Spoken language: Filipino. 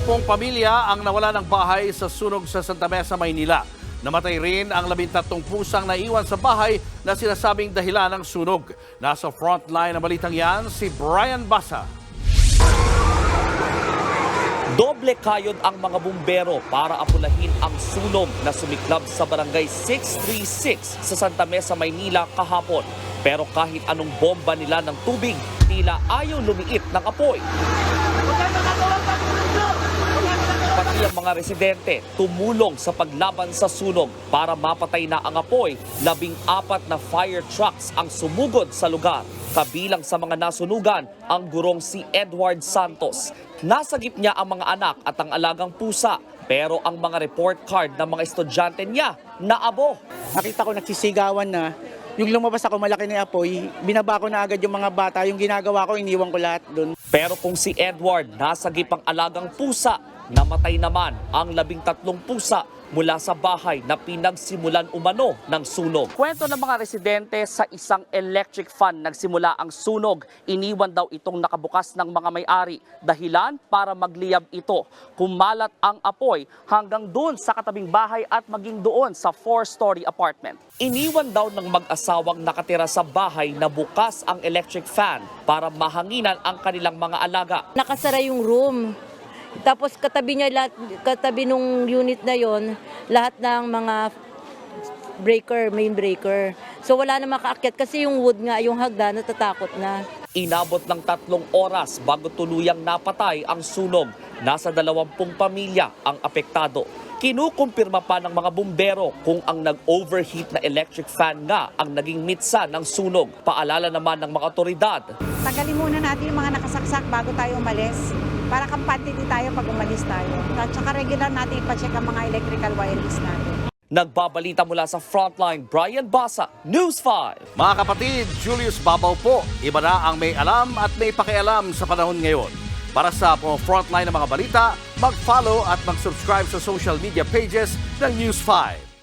10 pamilya ang nawala ng bahay sa sunog sa Santa Mesa, Maynila. Namatay rin ang 13 pusang naiwan sa bahay na sinasabing dahilan ng sunog. Nasa frontline ng balitang yan, si Brian Basa. Doble kayod ang mga bumbero para apulahin ang sunog na sumiklab sa barangay 636 sa Santa Mesa, Maynila kahapon. Pero kahit anong bomba nila ng tubig, tila ayaw lumiit ng apoy. Pati ang mga residente tumulong sa paglaban sa sunog para mapatay na ang apoy. 14 na fire trucks ang sumugod sa lugar. Kabilang sa mga nasunugan ang gurong si Edward Santos. Nasagip niya ang mga anak at ang alagang pusa. Pero ang mga report card ng mga estudyante niya naabo. Nakita ko nagsisigawan na. Yung lumabas ako malaki na apoy, binaba ko na agad yung mga bata. Yung ginagawa ko, iniwan ko lahat doon. Pero kung si Edward nasagip ang alagang pusa, namatay naman ang 13 pusa mula sa bahay na pinagsimulan umano ng sunog. Kwento ng mga residente, sa isang electric fan nagsimula ang sunog. Iniwan daw itong nakabukas ng mga may-ari. Dahilan para magliyab ito. Kumalat ang apoy hanggang doon sa katabing bahay at maging doon sa 4-story apartment. Iniwan daw ng mag-asawang nakatira sa bahay na bukas ang electric fan para mahanginan ang kanilang mga alaga. Nakasara yung room. Tapos katabi niya lahat, katabi nung unit na yon, lahat ng mga main breaker. So wala na makaakyat kasi yung wood nga, yung hagdan, natatakot na. Inabot ng 3 oras bago tuluyang napatay ang sunog. Nasa 20 pamilya ang apektado. Kinukumpirma pa ng mga bumbero kung ang nag-overheat na electric fan nga ang naging mitsa ng sunog. Paalala naman ng mga otoridad. Tagalin muna natin yung mga nakasaksak bago tayo umalis. Para kampante din tayo pag umalis tayo. At saka regular natin ipacheck ang mga electrical wireless natin. Nagbabalita mula sa Frontline, Brian Basa, News 5. Mga kapatid, Julius Babaw po. Iba na ang may alam at may pakialam sa panahon ngayon. Para sa Frontline ng mga balita, mag-follow at mag-subscribe sa social media pages ng News 5.